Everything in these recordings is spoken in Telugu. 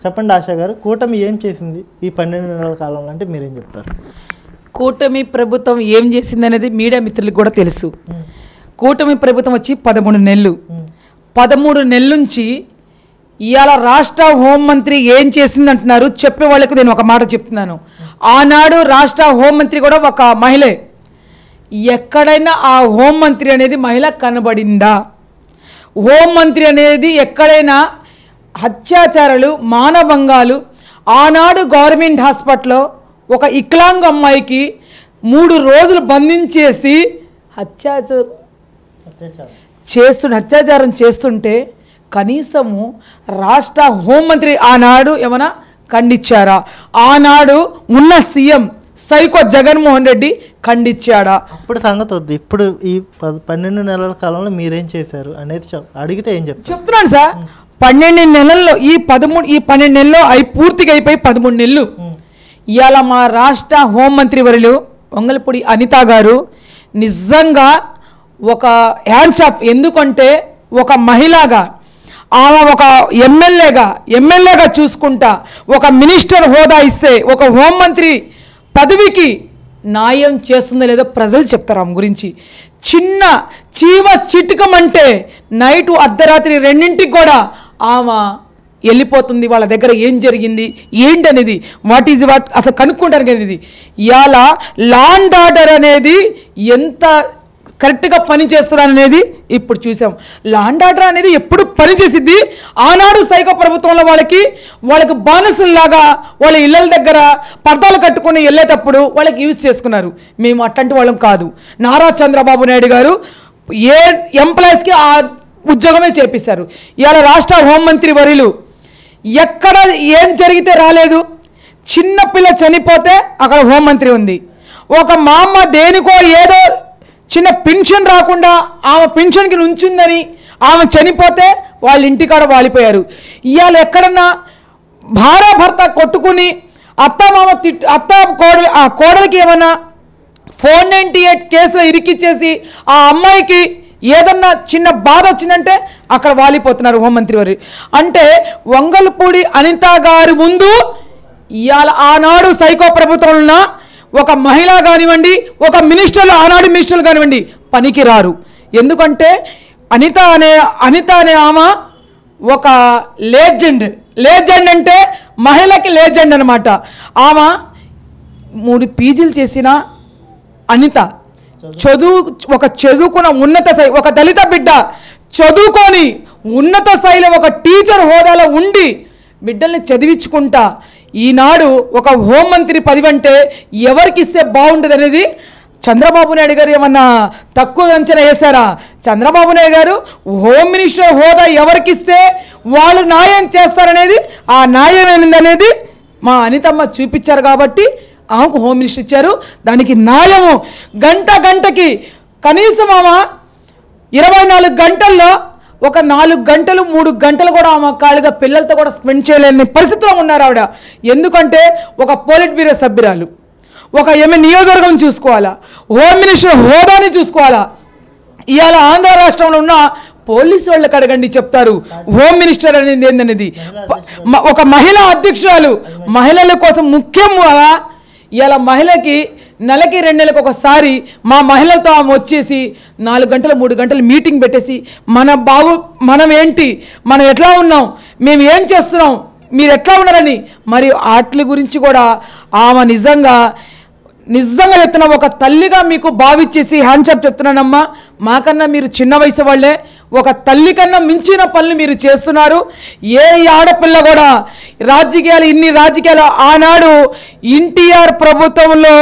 చెప్పండి ఆశా గారు, కూటమి ఏం చేసింది ఈ 12 నెలల కాలంలో అంటే మీరేం చెప్తారు? కూటమి ప్రభుత్వం ఏం చేసింది అనేది మీడియా మిత్రులకు కూడా తెలుసు. కూటమి ప్రభుత్వం వచ్చి 13 నెలలు. 13 నెలల నుంచి ఇవాళ రాష్ట్ర హోంమంత్రి ఏం చేసింది అంటున్నారు. చెప్పే వాళ్ళకు నేను ఒక మాట చెప్తున్నాను. ఆనాడు రాష్ట్ర హోంమంత్రి కూడా ఒక మహిళే. ఎక్కడైనా ఆ హోంమంత్రి అనేది మహిళ కనబడిందా? హోంమంత్రి అనేది ఎక్కడైనా అత్యాచారాలు, మానభంగాలు, ఆనాడు గవర్నమెంట్ హాస్పిటల్లో ఒక ఇక్లాంగ్ అమ్మాయికి 3 రోజులు బంధించేసి అత్యాచారం చేస్తుంటే కనీసము రాష్ట్ర హోంమంత్రి ఆనాడు ఏమైనా ఖండించారా? ఆనాడు ఉన్న సీఎం సైకో జగన్మోహన్ రెడ్డి ఖండించాడా? అప్పుడు సంగతి వద్దు, ఇప్పుడు ఈ 12 నెలల కాలంలో మీరేం చేశారు అనేది అడిగితే ఏం చెప్తున్నాను సార్. 12 నెలల్లో ఈ 12 నెలల్లో పూర్తిగా అయిపోయి 13 నెలలు. ఇవాళ మా రాష్ట్ర హోంమంత్రి వర్యులు వంగలపూడి అనిత గారు నిజంగా ఒక హ్యాండ్స్ ఆఫ్. ఎందుకంటే ఒక మహిళగా ఆమె ఒక ఎమ్మెల్యేగా చూసుకుంటా ఒక మినిస్టర్ హోదా ఇస్తే ఒక హోంమంత్రి పదవికి న్యాయం చేస్తుందో లేదో ప్రజలు చెప్తారు. ఆమె గురించి చిన్న చీమ చిటుకమంటే నైటు అర్ధరాత్రి 2ంటికి కూడా ఆమె వెళ్ళిపోతుంది. వాళ్ళ దగ్గర ఏం జరిగింది ఏంటనేది వాట్ అసలు కనుక్కుంటారు అనేది. ఇవాళ లా అండ్ ఆర్డర్ అనేది ఎంత కరెక్ట్గా పనిచేస్తున్నారు అనేది ఇప్పుడు చూసాం. లా అండ్ ఆర్డర్ అనేది ఎప్పుడు పనిచేసిద్ది. ఆనాడు సైకో ప్రభుత్వంలో వాళ్ళకి బానిసల్లాగా వాళ్ళ ఇళ్ళ దగ్గర పర్దాలు కట్టుకుని వెళ్ళేటప్పుడు వాళ్ళకి యూజ్ చేసుకున్నారు. మేము అట్లాంటి వాళ్ళం కాదు. నారా చంద్రబాబు నాయుడు గారు ఏ ఎంప్లాయీస్కి ఆ ఉద్యోగమే చేపిస్తారు. ఇవాళ రాష్ట్ర హోంమంత్రి వర్యులు ఎక్కడ ఏం జరిగితే రాలేదు. చిన్నపిల్ల చనిపోతే అక్కడ హోంమంత్రి ఉంది. ఒక మా అమ్మ దేనికో ఏదో చిన్న పెన్షన్ రాకుండా ఆమె పెన్షన్కి నుంచిందని ఆమె చనిపోతే వాళ్ళ ఇంటికాడ వాలిపోయారు. ఇవాళ ఎక్కడన్నా భార్యాభర్త కొట్టుకుని కోడలికి ఏమన్నా 498 కేసులో ఇరికిచ్చేసి ఆ అమ్మాయికి ఏదన్నా చిన్న బాధ వచ్చిందంటే అక్కడ వాలిపోతున్నారు హోంమంత్రి వారు. అంటే వంగలపూడి అనిత గారి ముందు ఇవాళ ఆనాడు సైకో ప్రభుత్వంలో ఉన్న ఒక మహిళ కానివ్వండి, ఒక ఆనాడు మినిస్టర్లు కానివ్వండి పనికిరారు. ఎందుకంటే అనిత అనే ఆమె ఒక లేజెండ్ అంటే మహిళకి లేజెండ్ అనమాట. ఆమె 3 పీజీలు చేసిన అనిత చదువుకున్న ఉన్నత స్థాయి ఒక దళిత బిడ్డ చదువుకొని ఉన్నత స్థాయిలో ఒక టీచర్ హోదాలో ఉండి బిడ్డల్ని చదివించుకుంటా ఈనాడు ఒక హోంమంత్రి పదవి అంటే ఎవరికి ఇస్తే బాగుంటుంది అనేది చంద్రబాబు నాయుడు గారు ఏమన్నా తక్కువ అంచనా వేశారా? చంద్రబాబు నాయుడు గారు హోమ్ మినిస్టర్ హోదా ఎవరికి ఇస్తే వాళ్ళు న్యాయం చేస్తారనేది ఆ న్యాయం అనేది మా అనితమ్మ చూపించారు కాబట్టి ఆమెకు హోమ్ మినిస్టర్ ఇచ్చారు. దానికి న్యాయము గంటకి కనీసం ఆమె 24 గంటల్లో ఒక 4 గంటలు 3 గంటలు కూడా ఆమె ఖాళీగా పిల్లలతో కూడా స్పెండ్ చేయలేని పరిస్థితిలో ఉన్నారు ఆవిడ. ఎందుకంటే ఒక పోలిట్ బ్యూరో సభ్యురాలు, ఒక నియోజకవర్గం చూసుకోవాలా, హోమ్ మినిస్టర్ హోదాని చూసుకోవాలా. ఇవాళ ఆంధ్ర రాష్ట్రంలో ఉన్న పోలీసు వాళ్ళకి అడగండి చెప్తారు హోమ్ మినిస్టర్ అనేది ఏందనేది. ఒక మహిళా అధ్యక్షురాలు మహిళల కోసం ముఖ్యం. ఇవాళ మహిళకి నెలకి 2 నెలలకు ఒకసారి మా మహిళలతో ఆమె వచ్చేసి 4 గంటలు 3 గంటలు మీటింగ్ పెట్టేసి మనం ఏంటి, మనం ఎట్లా ఉన్నాం, మేము ఏం చేస్తున్నాం, మీరు ఎట్లా ఉన్నారని మరియు వాటి గురించి కూడా ఆమె నిజంగా చెప్తున్నా ఒక తల్లిగా మీకు భావించేసి హ్యాండ్షాప్ చెప్తున్నానమ్మా. మాకన్నా మీరు చిన్న వయసు వాళ్ళే, ఒక తల్లి కన్నా మించిన పనులు మీరు చేస్తున్నారు. ఏ ఆడపిల్ల కూడా ఇన్ని రాజకీయాలు ఆనాడు ఎన్టీఆర్ ప్రభుత్వంలో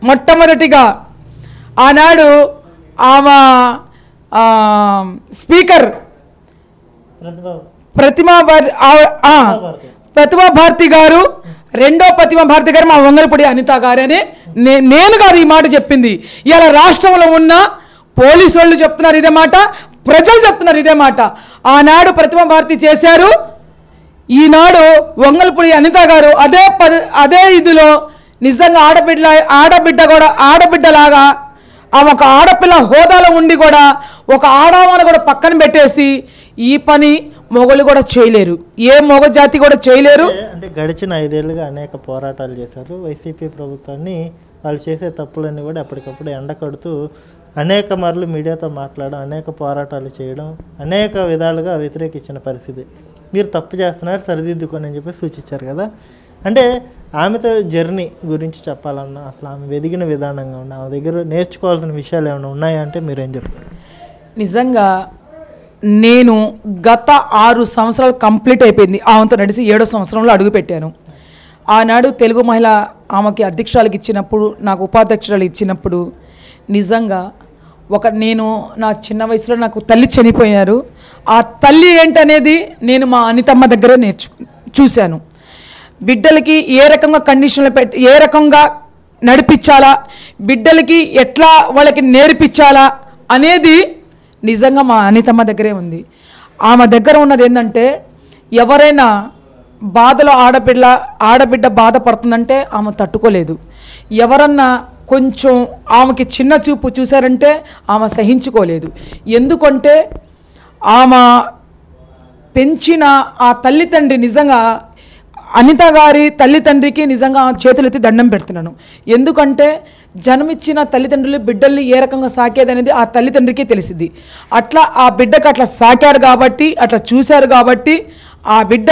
మొట్టమొదటిగా ఆనాడు ఆమె స్పీకర్ ప్రతిమా భారతి గారు, రెండో ప్రతిమా భారతి గారు మా వంగలపూడి అనిత గారని నేను కాదు ఈ మాట చెప్పింది. ఇలా రాష్ట్రంలో ఉన్న పోలీసు వాళ్ళు చెప్తున్నారు ఇదే మాట, ప్రజలు చెప్తున్నారు ఇదే మాట. ఆనాడు ప్రతిమా భారతి చేశారు, ఈనాడు వంగలపూడి అనిత గారు అదే ఇదిలో నిజంగా ఆడబిడ్డలాగా ఆమె ఒక ఆడపిల్ల హోదాలో ఉండి కూడా ఒక ఆడవాళ్ళని కూడా పక్కన పెట్టేసి ఈ పని మొగలు కూడా చేయలేరు, ఏ మొగ జాతి కూడా చేయలేరు. అంటే గడిచిన 5 ఏళ్ళుగా అనేక పోరాటాలు చేశారు వైసీపీ ప్రభుత్వాన్ని. వాళ్ళు చేసే తప్పులన్నీ కూడా ఎప్పటికప్పుడు ఎండకడుతూ అనేక మార్లు మీడియాతో మాట్లాడడం, అనేక పోరాటాలు చేయడం, అనేక విధాలుగా వ్యతిరేకించిన పరిస్థితి. మీరు తప్పు చేస్తున్నారు, సరిదిద్దుకొని అని చెప్పి సూచించారు కదా. అంటే ఆమెతో జర్నీ గురించి చెప్పాలన్నా, అసలు ఆమె ఎదిగిన విధానంగా ఉన్న ఆమె దగ్గర నేర్చుకోవాల్సిన విషయాలు ఏమైనా ఉన్నాయా అంటే మీరేం చెప్తారు? నిజంగా నేను గత 6 సంవత్సరాలు కంప్లీట్ అయిపోయింది, ఆమెతో నడిచి 7వ సంవత్సరంలో అడుగుపెట్టాను. ఆనాడు తెలుగు మహిళ ఆమెకి అధ్యక్షురాలకు ఇచ్చినప్పుడు, నాకు ఉపాధ్యక్షురాలు ఇచ్చినప్పుడు నిజంగా నేను నా చిన్న వయసులో నాకు తల్లి చనిపోయారు. ఆ తల్లి ఏంటనేది నేను మా అనితమ్మ దగ్గరే చూశాను. బిడ్డలకి ఏ రకంగా కండిషన్లు ఏ రకంగా నడిపించాలా, బిడ్డలకి ఎట్లా వాళ్ళకి నేర్పించాలా అనేది నిజంగా మా అనితమ్మ దగ్గరే ఉంది. ఆమె దగ్గర ఉన్నది ఏంటంటే, ఎవరైనా బాధలో ఆడబిడ్డ బాధపడుతుందంటే ఆమె తట్టుకోలేదు. ఎవరన్నా కొంచెం ఆమెకి చిన్న చూపు చూశారంటే ఆమె సహించుకోలేదు. ఎందుకంటే ఆమె పెంచిన ఆ తల్లిదండ్రి, నిజంగా అనిత గారి తల్లిదండ్రికి నిజంగా చేతులెత్తి దండం పెడుతున్నాను. ఎందుకంటే జన్మిచ్చిన తల్లిదండ్రులు బిడ్డల్ని ఏ రకంగా సాకేదనేది ఆ తల్లిదండ్రికి తెలిసింది. అట్లా ఆ బిడ్డకు అట్లా సాకారు కాబట్టి, అట్లా చూశారు కాబట్టి ఆ బిడ్డ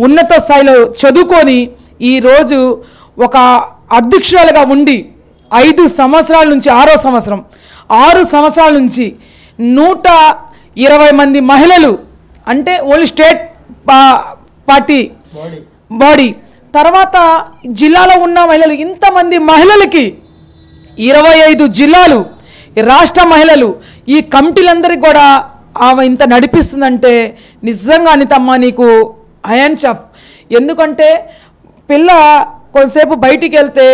ఉన్నత స్థాయిలో చదువుకొని ఈరోజు ఒక అధ్యక్షురాలుగా ఉండి 5 సంవత్సరాల నుంచి 6వ సంవత్సరం 6 సంవత్సరాల నుంచి 120 మంది మహిళలు, అంటే ఓన్లీ స్టేట్ పార్టీ బాడీ, తర్వాత జిల్లాలో ఉన్న మహిళలు, ఇంతమంది మహిళలకి 25 జిల్లాలు రాష్ట్ర మహిళలు, ఈ కమిటీలందరికీ కూడా ఆమె ఇంత నడిపిస్తుందంటే నిజంగా అనితమ్మ నీకు హ్యాండ్స్ ఆఫ్. ఎందుకంటే పిల్ల కొంతసేపు బయటికి వెళ్తే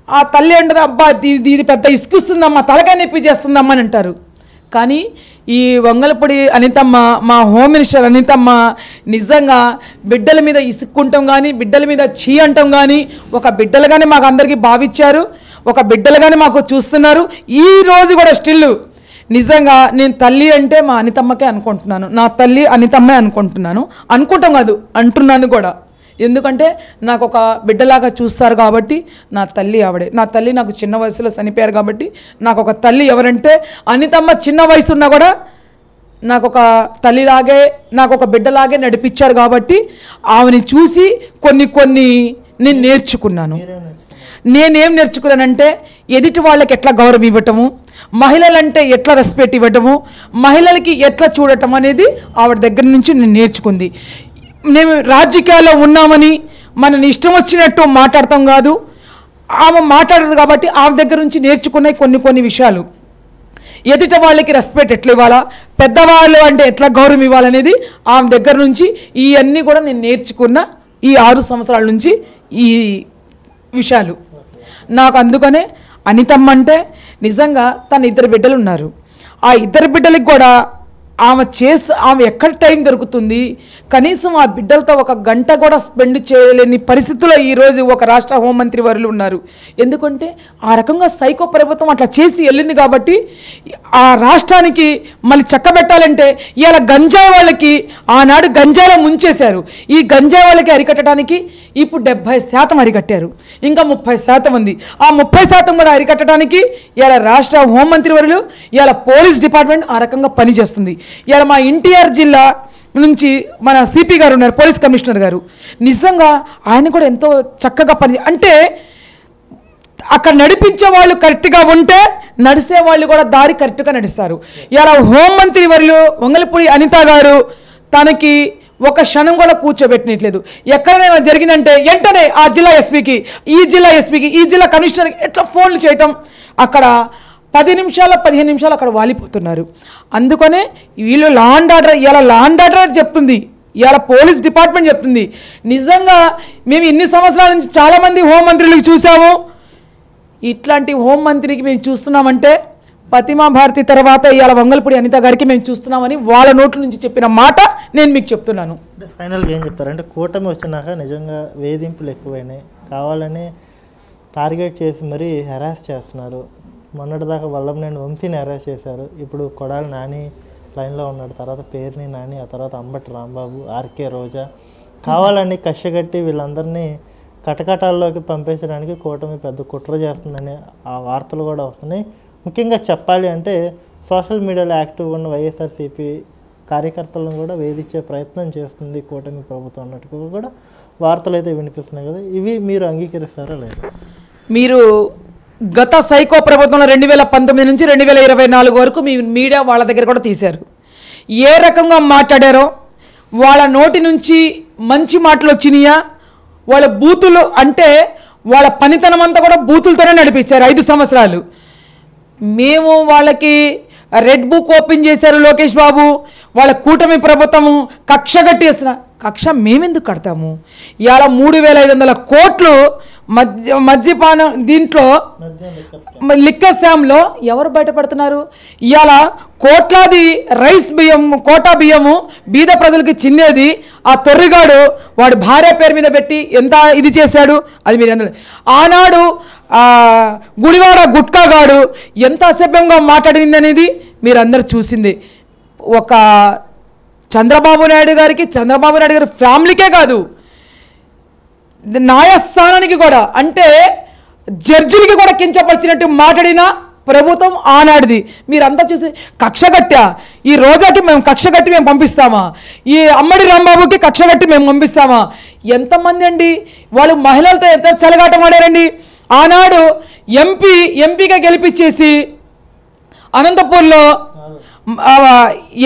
ఆ తల్లి అంటది, అబ్బా ఇది పెద్ద ఇసుకిస్తుందమ్మా, తలకాయ నొప్పి చేస్తుందమ్మా అని అంటారు. కానీ ఈ వంగలపూడి అనితమ్మ, మా హోమ్ మినిస్టర్ అనితమ్మ నిజంగా బిడ్డల మీద ఇసుక్కుంటాం కానీ, బిడ్డల మీద చీ అంటాం కానీ, ఒక బిడ్డలుగానే మాకు అందరికీ భావించారు, ఒక బిడ్డలుగానే మాకు చూస్తున్నారు. ఈ రోజు కూడా స్టిల్ నిజంగా నేను తల్లి అంటే మా అనితమ్మకే అనుకుంటున్నాను, నా తల్లి అనితమ్మే అనుకుంటాం కాదు, అంటున్నాను కూడా. ఎందుకంటే నాకు ఒక బిడ్డలాగా చూస్తారు కాబట్టి నా తల్లి ఆవిడే. నా తల్లి నాకు చిన్న వయసులో చనిపోయారు కాబట్టి నాకు ఒక తల్లి ఎవరంటే అనితమ్మ. చిన్న వయసు ఉన్నా కూడా నాకు ఒక తల్లిలాగే, నాకు ఒక బిడ్డలాగే నడిపించారు కాబట్టి ఆమెని చూసి కొన్ని నేను నేర్చుకున్నాను. నేనేం నేర్చుకున్నానంటే, ఎదుటి వాళ్ళకి ఎట్లా గౌరవం ఇవ్వటము, మహిళలంటే ఎట్లా రెస్పెక్ట్ ఇవ్వటము, మహిళలకి ఎట్లా చూడటం అనేది ఆవిడ దగ్గర నుంచి నేను నేర్చుకుంది. మేము రాజకీయాల్లో ఉన్నామని మనని ఇష్టం వచ్చినట్టు మాట్లాడతాం కాదు, ఆమె మాట్లాడదు కాబట్టి ఆమె దగ్గర నుంచి నేర్చుకునే కొన్ని విషయాలు. ఎదుట వాళ్ళకి రెస్పెక్ట్ ఎట్లా ఇవ్వాలా, పెద్దవాళ్ళు అంటే ఎట్లా గౌరవం ఇవ్వాలనేది ఆమె దగ్గర నుంచి ఇవన్నీ కూడా నేను నేర్చుకున్న ఈ 6 సంవత్సరాల నుంచి ఈ విషయాలు. నాకు అందుకనే అనితమ్మ అంటే నిజంగా తన 2 బిడ్డలు ఉన్నారు. ఆ 2 బిడ్డలకి కూడా ఆమె ఎక్కడ టైం దొరుకుతుంది, కనీసం ఆ బిడ్డలతో 1 గంట కూడా స్పెండ్ చేయలేని పరిస్థితుల్లో ఈరోజు ఒక రాష్ట్ర హోంమంత్రి వారు ఉన్నారు. ఎందుకంటే ఆ రకంగా సైకో ప్రభుత్వం అట్లా చేసి వెళ్ళింది కాబట్టి ఆ రాష్ట్రానికి మళ్ళీ చక్కబెట్టాలంటే ఇలా గంజాయి వాళ్ళకి ఆనాడు గంజాయిలో ముంచేశారు. ఈ గంజాయి వాళ్ళకి అరికట్టడానికి ఇప్పుడు 70% అరికట్టారు, ఇంకా 30% ఉంది. ఆ 30% కూడా అరికట్టడానికి ఇలా రాష్ట్ర హోంమంత్రి వర్యులు, ఇలా పోలీస్ డిపార్ట్మెంట్ ఆ రకంగా పనిచేస్తుంది. ఇలా మా ఎన్టీఆర్ జిల్లా నుంచి మన సిపి గారు ఉన్నారు, పోలీస్ కమిషనర్ గారు, నిజంగా ఆయన కూడా ఎంతో చక్కగా అంటే అక్కడ నడిపించే వాళ్ళు కరెక్ట్గా ఉంటే నడిసే వాళ్ళు కూడా దారి కరెక్ట్గా నడుస్తారు. ఇలా హోంమంత్రి వర్యులు వంగలపూడి అనిత గారు తనకి ఒక క్షణం కూడా కూర్చోబెట్టినట్లేదు. ఎక్కడైనా జరిగిందంటే వెంటనే ఆ జిల్లా ఎస్పీకి, ఈ జిల్లా ఎస్పీకి, ఈ జిల్లా కమిషనర్కి ఎట్లా ఫోన్లు చేయటం, అక్కడ 10 నిమిషాలు 15 నిమిషాలు అక్కడ వాలిపోతున్నారు. అందుకనే వీళ్ళు లా అండ్ ఆర్డర్, ఇలా లా అండ్ ఆర్డర్ చెప్తుంది, ఇలా పోలీస్ డిపార్ట్మెంట్ చెప్తుంది. నిజంగా మేము ఇన్ని సంవత్సరాల నుంచి చాలామంది హోంమంత్రులకు చూసాము, ఇట్లాంటి హోంమంత్రికి మేము చూస్తున్నామంటే ప్రతిమా భారతి తర్వాత ఇవాళ వంగలపూడి అనిత గారికి మేము చూస్తున్నామని వాళ్ళ నోట్ల నుంచి చెప్పిన మాట నేను మీకు చెప్తున్నాను. ఫైనల్గా ఏం చెప్తారు అంటే, కూటమి వచ్చినాక నిజంగా వేధింపులు ఎక్కువైనాయి, కావాలని టార్గెట్ చేసి మరీ హెరాస్ చేస్తున్నారు. మొన్నటిదాకా వల్లభనేని వంశీని హెరాస్ చేశారు, ఇప్పుడు కొడాలి నాని లైన్లో ఉన్నాడు, తర్వాత పేర్ని నాని, ఆ తర్వాత అంబటి రాంబాబు, ఆర్కే రోజా. కావాలని కష్టగట్టి వీళ్ళందరినీ కటకటాల్లోకి పంపించడానికి కూటమి పెద్ద కుట్ర చేస్తుందని ఆ వార్తలు కూడా వస్తున్నాయి. ముఖ్యంగా చెప్పాలి అంటే సోషల్ మీడియాలో యాక్టివ్గా ఉన్న వైఎస్ఆర్సీపీ కార్యకర్తలను కూడా వేధించే ప్రయత్నం చేస్తుంది కూటమి ప్రభుత్వం అన్నట్టుగా కూడా వార్తలు అయితే వినిపిస్తున్నాయి కదా. ఇవి మీరు అంగీకరిస్తారా లేదా? మీరు గత సైకో ప్రభుత్వంలో 2019 నుంచి 2024 వరకు మీ మీడియా వాళ్ళ దగ్గర కూడా తీశారు. ఏ రకంగా మాట్లాడారో, వాళ్ళ నోటి నుంచి మంచి మాటలు వచ్చినాయా, వాళ్ళ బూతులు అంటే వాళ్ళ పనితనం అంతా కూడా బూతులతోనే నడిపించారు 5 సంవత్సరాలు. మేము వాళ్ళకి రెడ్ బుక్ ఓపెన్ చేశారు లోకేష్ బాబు, వాళ్ళ కూటమి ప్రభుత్వము కక్ష కట్టేసిన. కక్ష మేమెందుకు కడతాము? ఇవాళ 3500 కోట్లు మద్యపానం దీంట్లో లిక్కర్ శామ్లో ఎవరు బయటపడుతున్నారు? ఇవాళ కోట్లాది రైస్ బియ్యం, కోటా బియ్యము బీద ప్రజలకి చిన్నేది ఆ తొర్రిగాడు వాడు భార్య పేరు మీద పెట్టి ఎంత ఇది చేశాడు అది మీరు అందరూ. ఆనాడు గుడివాడ గుట్కాగాడు ఎంత అసభ్యంగా మాట్లాడింది అనేది మీరు అందరు చూసింది. ఒక చంద్రబాబు నాయుడు గారి ఫ్యామిలీకే కాదు, న్యాయస్థానానికి కూడా, అంటే జడ్జిలకి కూడా కించపరిచినట్టు మాట్లాడిన ప్రభుత్వం ఆనాడిది. మీరంతా చూసి కక్షగట్టా, ఈ రోజాకి మేము కక్షగట్టి మేము పంపిస్తామా, ఈ అమ్మడి రాంబాబుకి కక్షగట్టి మేము పంపిస్తామా? ఎంతమంది అండి వాళ్ళు మహిళలతో ఎంత చలగాటం ఆడారండి. ఆనాడు ఎంపీగా గెలిపించేసి అనంతపూర్లో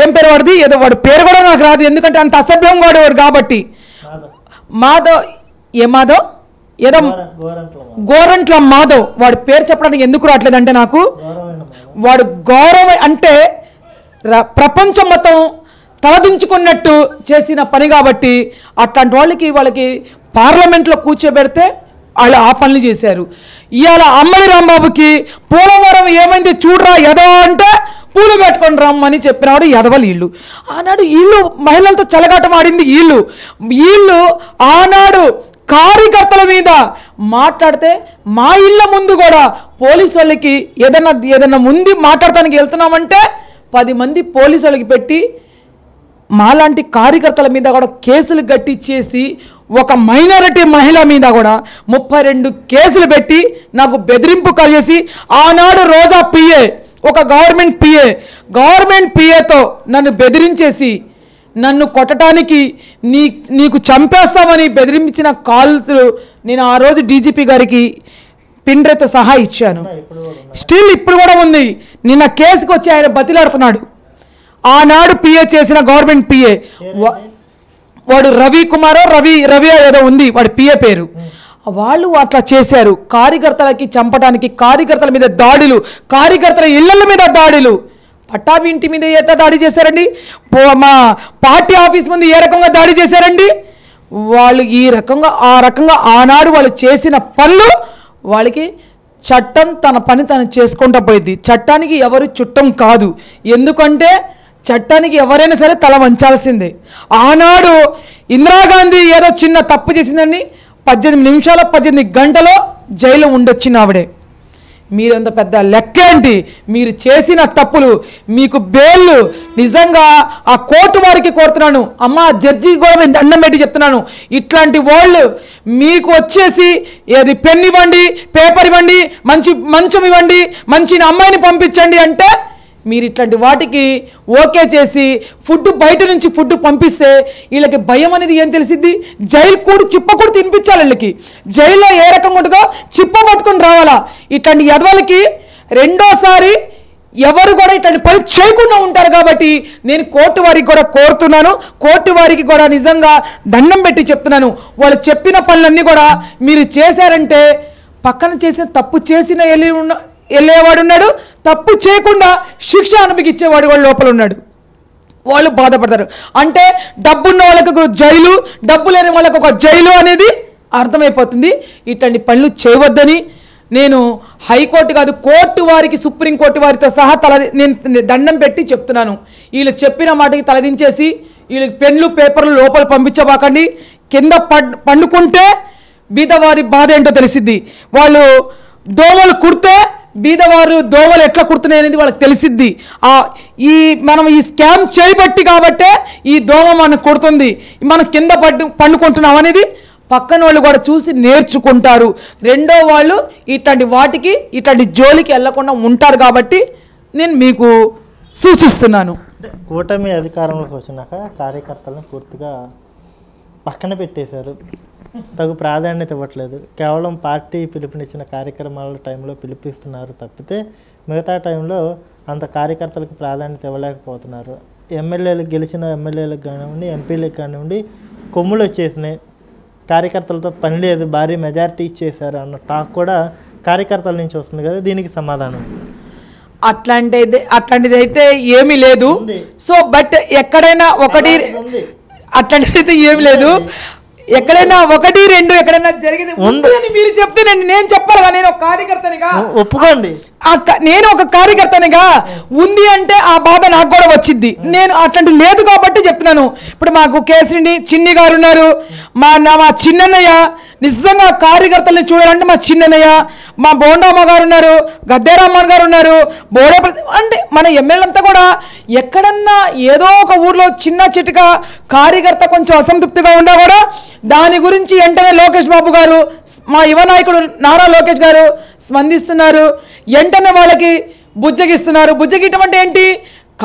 ఏం పేరు వాడిది, ఏదో వాడు పేరు కూడా నాకు రాదు ఎందుకంటే అంత అసభ్యం వాడు కాబట్టి, మాధవ్ ఏదో గోరంట్ల మాధవ్, వాడి పేరు చెప్పడానికి ఎందుకు రావట్లేదంటే నాకు వాడు గౌరవం అంటే ప్రపంచం మొత్తం తలదించుకున్నట్టు చేసిన పని కాబట్టి అట్లాంటి వాళ్ళకి పార్లమెంట్లో కూర్చోబెడితే వాళ్ళు ఆ పనులు చేశారు. ఇవాళ అమ్మడి రాంబాబుకి పోలవరం ఏమైంది చూడరా ఎదో అంటే పూలు పెట్టుకొని రమ్మని చెప్పినవాడు ఎదవలు వీళ్ళు. ఆనాడు వీళ్ళు మహిళలతో చలగాటం ఆడింది వీళ్ళు ఆనాడు కార్యకర్తల మీద మాట్లాడితే మా ఇళ్ళ ముందు కూడా పోలీసు వాళ్ళకి ఏదైనా ముందు మాట్లాడటానికి వెళ్తున్నామంటే 10 మంది పోలీసు వాళ్ళకి పెట్టి మాలాంటి కార్యకర్తల మీద కూడా కేసులు గట్టించేసి ఒక మైనారిటీ మహిళ మీద కూడా 32 కేసులు పెట్టి నాకు బెదిరింపు కలిసి ఆనాడు రోజా పిఏ ఒక గవర్నమెంట్ పిఏతో నన్ను బెదిరించేసి నన్ను కొట్టడానికి నీకు చంపేస్తామని బెదిరించిన కాల్స్ నేను ఆ రోజు డీజీపీ గారికి పిన్ డ్రైవ్తో సహా ఇచ్చాను. స్టిల్ ఇప్పుడు కూడా ఉంది. నిన్న కేసుకు వచ్చి ఆయన బతిలాడుతున్నాడు. ఆనాడు పిఏ చేసిన గవర్నమెంట్ పిఏ వాడు రవి ఏదో ఉంది వాడి పిఏ పేరు. వాళ్ళు అట్లా చేశారు. కార్యకర్తలకి చంపడానికి, కార్యకర్తల మీద దాడులు, కార్యకర్తల ఇళ్ల మీద దాడులు, పట్టాభి ఇంటి మీద ఎంత దాడి చేశారండి, మా పార్టీ ఆఫీస్ ముందు ఏ రకంగా దాడి చేశారండి. వాళ్ళు ఆ రకంగా ఆనాడు వాళ్ళు చేసిన పనులు వాళ్ళకి చట్టం తన పని తను చేసుకుంటూ పోయింది. చట్టానికి ఎవరు చుట్టం కాదు. ఎందుకంటే చట్టానికి ఎవరైనా సరే తల వంచాల్సిందే. ఆనాడు ఇందిరాగాంధీ ఏదో చిన్న తప్పు చేసిందని 18 నిమిషాలు 18 గంటలో జైలు ఉండొచ్చిన ఆవిడే. మీరంత పెద్ద లెక్కేంటి? మీరు చేసిన తప్పులు, మీకు బెయిల్ నిజంగా ఆ కోర్టు వారికి కోరుతున్నాను, అమ్మ జడ్జి కూడా నేను దండం పెట్టి చెప్తున్నాను, ఇట్లాంటి వాళ్ళు మీకు వచ్చేసి ఏది పెన్ ఇవ్వండి, పేపర్ ఇవ్వండి, మంచం ఇవ్వండి, మంచి అమ్మాయిని పంపించండి అంటే మీరు ఇట్లాంటి వాటికి ఓకే చేసి బయట నుంచి ఫుడ్ పంపిస్తే వీళ్ళకి భయం అనేది ఏం తెలిసిద్ది? జైలు చిప్ప కూడా తినిపించాలి వీళ్ళకి. జైల్లో ఏ రకంగా ఉంటుందో చిప్ప పట్టుకొని రావాలా. ఇట్లాంటి ఎదవలకి రెండోసారి ఎవరు కూడా ఇట్లాంటి పని చేయకుండా ఉంటారు. కాబట్టి నేను కోర్టు వారికి కూడా కోరుతున్నాను, కోర్టు వారికి కూడా నిజంగా దండం పెట్టి చెప్తున్నాను, వాళ్ళు చెప్పిన పనులన్నీ కూడా మీరు చేశారంటే పక్కన చేసిన తప్పు చేసిన వెళ్ళేవాడు ఉన్నాడు, తప్పు చేయకుండా శిక్ష అనుభవించేవాడు వాళ్ళు లోపల ఉన్నాడు. వాళ్ళు బాధపడతారు. అంటే డబ్బున్న వాళ్ళకు జైలు, డబ్బు లేని వాళ్ళకు ఒక జైలు అనేది అర్థమైపోతుంది. ఇట్లాంటి పనులు చేయవద్దని నేను హైకోర్టు కాదు కోర్టు వారికి, సుప్రీంకోర్టు వారితో సహా నేను దండం పెట్టి చెప్తున్నాను. వీళ్ళు చెప్పిన మాటకి తలదించేసి వీళ్ళకి పెన్లు పేపర్లు లోపల పంపించబాకండి. కింద పండుకుంటే బీదవారి బాధ ఏంటో తెలిసిద్ది. వాళ్ళు దోమలు కుడితే బీదవారు దోమలు ఎట్లా కుడుతున్నాయి అనేది వాళ్ళకి తెలిసిద్ది. మనం ఈ స్కామ్ చేయబట్టి కాబట్టే ఈ దోమ మనకు కుడుతుంది, మనం కింద పండుకుంటున్నాం అనేది పక్కన వాళ్ళు కూడా చూసి నేర్చుకుంటారు. రెండో వాళ్ళు ఇట్లాంటి జోలికి వెళ్లకుండా ఉంటారు. కాబట్టి నేను మీకు సూచిస్తున్నాను. కూటమి అధికారంలోకి వచ్చినాక కార్యకర్తలను పూర్తిగా పక్కన పెట్టేశారు, తగు ప్రాధాన్యత ఇవ్వట్లేదు. కేవలం పార్టీ పిలుపునిచ్చిన కార్యక్రమాల టైంలో పిలిపిస్తున్నారు తప్పితే మిగతా టైంలో అంత కార్యకర్తలకు ప్రాధాన్యత ఇవ్వలేకపోతున్నారు. గెలిచిన ఎమ్మెల్యేలకు కానివ్వండి, ఎంపీలకు కానివ్వండి కొమ్ములు వచ్చేసినాయి, కార్యకర్తలతో పని లేదు, భారీ మెజారిటీ ఇచ్చేశారు అన్న టాక్ కూడా కార్యకర్తల నుంచి వస్తుంది కదా, దీనికి సమాధానం? అట్లాంటిది అయితే ఏమీ లేదు. సో బట్ ఎక్కడైనా అట్లాంటిది ఏమి లేదు. ఎక్కడైనా 1, 2 ఎక్కడైనా జరిగింది అని మీరు చెప్తే నేను చెప్పాలిగా, నేను ఒక కార్యకర్తనిగా ఒప్పుకోండి. నేను ఒక కార్యకర్తనిగా ఉంది అంటే ఆ బాధ నాకు కూడా వచ్చింది. నేను అట్లాంటి లేదు కాబట్టి చెప్తున్నాను. ఇప్పుడు మాకు కేసరి చిన్ని గారు ఉన్నారు, మా చిన్నయ్య, నిజంగా కార్యకర్తల్ని చూడాలంటే మా చిన్నయ్య, మా బోండమ్మ గారు ఉన్నారు, గద్దేరామ్మన్ గారు ఉన్నారు, బోడే అంటే మన ఎమ్మెల్యేలంతా కూడా ఎక్కడన్నా ఏదో ఒక ఊర్లో చిన్న చిటిక కార్యకర్త కొంచెం అసంతృప్తిగా ఉన్నా కూడా దాని గురించి వెంటనే లోకేష్ బాబు గారు, మా యువ నాయకుడు నారా లోకేష్ గారు స్పందిస్తున్నారు. వెంటనే వాళ్ళకి బుజ్జగిస్తున్నారు. బుజ్జగియటం అంటే ఏంటి?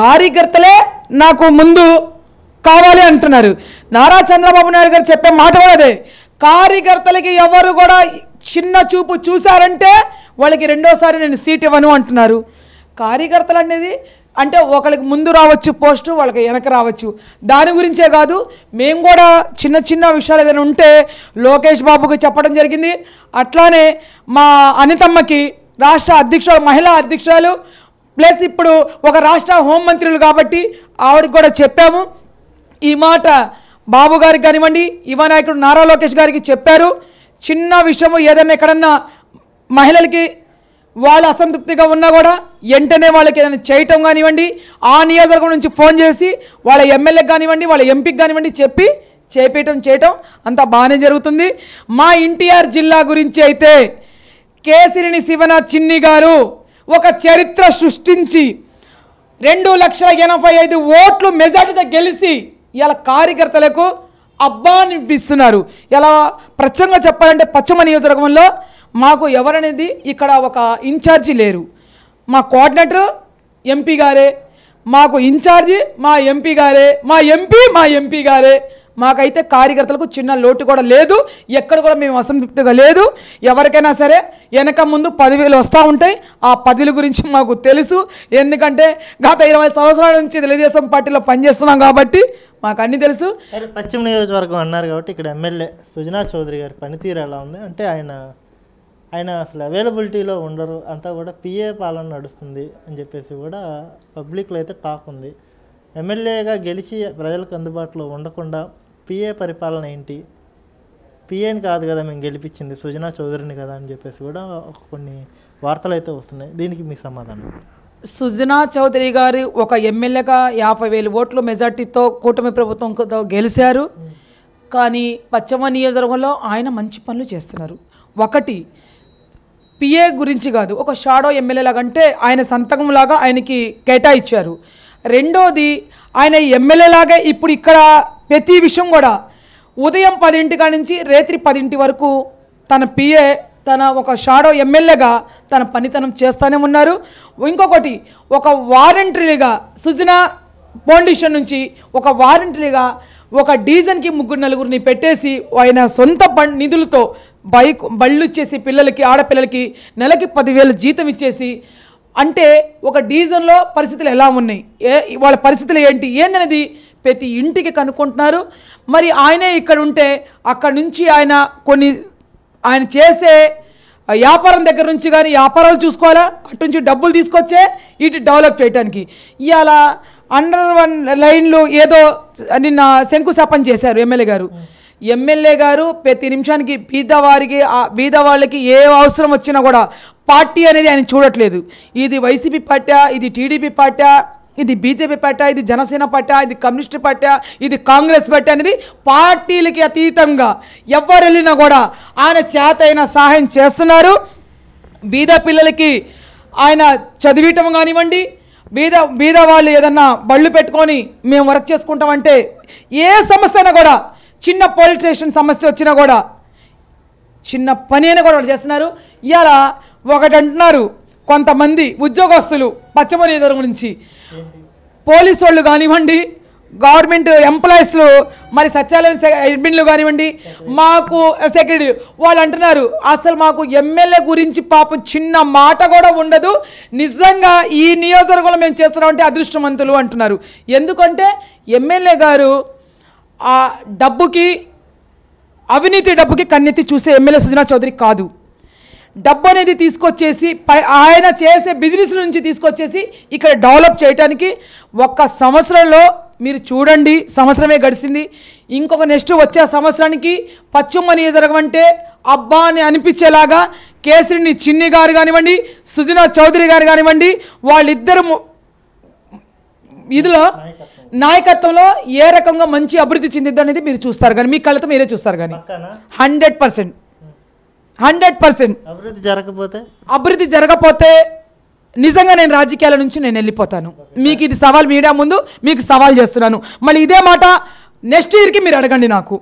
కార్యకర్తలే నాకు ముందు కావాలి అంటున్నారు. నారా చంద్రబాబు నాయుడు గారు చెప్పే మాట కూడా అదే, కార్యకర్తలకి ఎవరు కూడా చిన్న చూపు చూశారంటే వాళ్ళకి రెండోసారి నేను సీట్ ఇవ్వను అంటున్నారు. కార్యకర్తలు అనేది అంటే ఒకరికి ముందు రావచ్చు పోస్టు, వాళ్ళకి వెనక రావచ్చు. దాని గురించే కాదు, మేము కూడా చిన్న చిన్న విషయాలు ఏదైనా ఉంటే లోకేష్ బాబుకి చెప్పడం జరిగింది. అట్లానే మా అనితమ్మకి రాష్ట్ర అధ్యక్షురాలు, మహిళా అధ్యక్షురాలు ప్లస్ ఇప్పుడు ఒక రాష్ట్ర హోంమంత్రులు కాబట్టి ఆవిడకి కూడా చెప్పాము. ఈ మాట బాబు గారికి కానివ్వండి, యువ నాయకుడు నారా లోకేష్ గారికి చెప్పారు. చిన్న విషయము ఏదైనా ఎక్కడన్నా మహిళలకి వాళ్ళు అసంతృప్తిగా ఉన్నా కూడా వెంటనే వాళ్ళకి ఏదైనా చేయటం కానివ్వండి, ఆ నియోజకవర్గం నుంచి ఫోన్ చేసి వాళ్ళ ఎమ్మెల్యేకి కానివ్వండి, వాళ్ళ ఎంపీకి కానివ్వండి చెప్పి చేయటం అంతా బాగానే జరుగుతుంది. మా ఎన్టీఆర్ జిల్లా గురించి అయితే కేసినేని శివనాథ్ చిన్ని గారు ఒక చరిత్ర సృష్టించి 2,85,000 ఓట్లు మెజార్టీతో గెలిచి ఇలా కార్యకర్తలకు అబ్బా అనిపిస్తున్నారు. ఇలా ప్రత్యేకంగా చెప్పాలంటే పశ్చిమ నియోజకవర్గంలో మాకు ఎవరనేది ఇక్కడ ఒక ఇన్ఛార్జి లేరు. మా కోఆర్డినేటర్ ఎంపీ గారే, మాకు ఇన్ఛార్జి మా ఎంపీ గారే, మా ఎంపీ గారే. మాకైతే కార్యకర్తలకు చిన్న లోటు కూడా లేదు, ఎక్కడ కూడా మేము అసంతృప్తిగా లేదు. ఎవరికైనా సరే వెనక ముందు 10,000 వస్తూ ఉంటాయి. ఆ 10,000 గురించి మాకు తెలుసు, ఎందుకంటే గత 20 సంవత్సరాల నుంచి తెలుగుదేశం పార్టీలో పనిచేస్తున్నాం కాబట్టి మాకు అన్నీ తెలుసు. పశ్చిమ నియోజకవర్గం అన్నారు కాబట్టి ఇక్కడ ఎమ్మెల్యే సుజనా చౌదరి గారి పనితీరు ఎలా ఉంది అంటే ఆయన అసలు అవైలబిలిటీలో ఉండరు, అంతా కూడా పిఏ పాలన నడుస్తుంది అని చెప్పేసి కూడా పబ్లిక్లో అయితే టాక్ ఉంది. ఎమ్మెల్యేగా గెలిచి ప్రజలకు అందుబాటులో ఉండకుండా పిఏ పరిపాలన ఏంటి, పిఏని కాదు కదా మేము గెలిపించింది సుజనా చౌదరిని కదా అని చెప్పేసి కూడా కొన్ని వార్తలు అయితే వస్తున్నాయి. దీనికి మీ సమాధానం? సుజనా చౌదరి గారు ఒక ఎమ్మెల్యేగా 50,000 ఓట్లు మెజార్టీతో కూటమి ప్రభుత్వంతో గెలిచారు. కానీ పశ్చిమ నియోజకవర్గంలో ఆయన మంచి పనులు చేస్తున్నారు. ఒకటి పిఏ గురించి కాదు, ఒక షాడో ఎమ్మెల్యే లాగా అంటే ఆయన సంతకం లాగా ఆయనకి కేటాయించారు. రెండోది ఆయన ఎమ్మెల్యే లాగే ఇప్పుడు ఇక్కడ ప్రతి విషయం కూడా ఉదయం 10 నుంచి రాత్రి 10 వరకు తన పిఏ తన ఒక షాడో ఎమ్మెల్యేగా తన పనితనం చేస్తూనే ఉన్నారు. ఇంకొకటి ఒక వారంటరీగా సుజనా ఫౌండేషన్ నుంచి ఒక వారంటరీగా ఒక డీజన్కి 3-4 పెట్టేసి ఆయన సొంత నిధులతో బళ్ళు ఇచ్చేసి పిల్లలకి, ఆడపిల్లలకి నెలకి 10,000 జీతం ఇచ్చేసి, అంటే ఒక డీజన్లో పరిస్థితులు ఎలా ఉన్నాయి, వాళ్ళ పరిస్థితులు ఏంటనేది ప్రతి ఇంటికి కనుక్కుంటున్నారు. మరి ఆయనే ఇక్కడ ఉంటే అక్కడ నుంచి ఆయన చేసే వ్యాపారం దగ్గర నుంచి కానీ వ్యాపారాలు చూసుకోవాలా, అటు నుంచి డబ్బులు తీసుకొచ్చే ఇటు డెవలప్ చేయడానికి. ఇవాళ అండర్ లైన్లు ఏదో నిన్న శంకుస్థాపన చేశారు ఎమ్మెల్యే గారు. ప్రతి నిమిషానికి బీదవాళ్ళకి ఏ అవసరం వచ్చినా కూడా పార్టీ అనేది ఆయన చూడట్లేదు. ఇది వైసీపీ పార్టీ, ఇది టీడీపీ పార్టీ, ఇది బీజేపీ పార్టీ, ఇది జనసేన పార్టీ, ఇది కమ్యూనిస్ట్ పార్టీ, ఇది కాంగ్రెస్ పార్టీ అనేది పార్టీలకి అతీతంగా ఎవరు వెళ్ళినా కూడా ఆయన చేతైన సహాయం చేస్తున్నారు. బీద పిల్లలకి ఆయన చదివిటం కానివ్వండి, బీద వాళ్ళు ఏదన్నా బళ్ళు పెట్టుకొని మేము వర్క్ చేసుకుంటామంటే ఏ సమస్య అయినా కూడా, చిన్న పోలీస్ స్టేషన్ సమస్య వచ్చినా కూడా చిన్న పని అయినా కూడా వాళ్ళు చేస్తున్నారు. ఇవాళ ఒకటి అంటున్నారు కొంతమంది ఉద్యోగస్తులు పశ్చిమ నియోజకవర్గం నుంచి, పోలీసు వాళ్ళు కానివ్వండి, గవర్నమెంట్ ఎంప్లాయీస్లు, మరి సచివాలయం అడ్మిన్లు కానివ్వండి, మాకు సెక్రటరీ వాళ్ళు అంటున్నారు అసలు మాకు ఎమ్మెల్యే గురించి పాపం చిన్న మాట కూడా ఉండదు, నిజంగా ఈ నియోజకవర్గంలో మేము చేస్తున్నామంటే అదృష్టవంతులు అంటున్నారు. ఎందుకంటే ఎమ్మెల్యే గారు ఆ డబ్బుకి, అవినీతి డబ్బుకి కన్నెత్తి చూసే ఎమ్మెల్యే సుజనా చౌదరి కాదు. డబ్బు అనేది తీసుకొచ్చేసి ఆయన చేసే బిజినెస్ నుంచి తీసుకొచ్చేసి ఇక్కడ డెవలప్ చేయడానికి ఒక్క సంవత్సరంలో మీరు చూడండి, సంవత్సరమే గడిచింది. ఇంకొక నెక్స్ట్ వచ్చే సంవత్సరానికి పశ్చిమ నియోజకవర్గం అంటే అబ్బా అని అనిపించేలాగా కేసరిని చిన్ని గారు కానివ్వండి, సుజనా చౌదరి గారు కానివ్వండి, వాళ్ళిద్దరు ఇదిలో నాయకత్వంలో ఏ రకంగా మంచి అభివృద్ధి చెందిద్ది అనేది మీరు చూస్తారు కానీ, మీ కళ్ళతో మీరే చూస్తారు కానీ 100% అభివృద్ధి జరగకపోతే నిజంగా నేను రాజకీయాల నుంచి నేను వెళ్ళిపోతాను. మీకు ఇది సవాల్, మీడియా ముందు మీకు సవాల్ చేస్తున్నాను. మళ్ళీ ఇదే మాట నెక్స్ట్ ఇయర్కి మీరు అడగండి నాకు.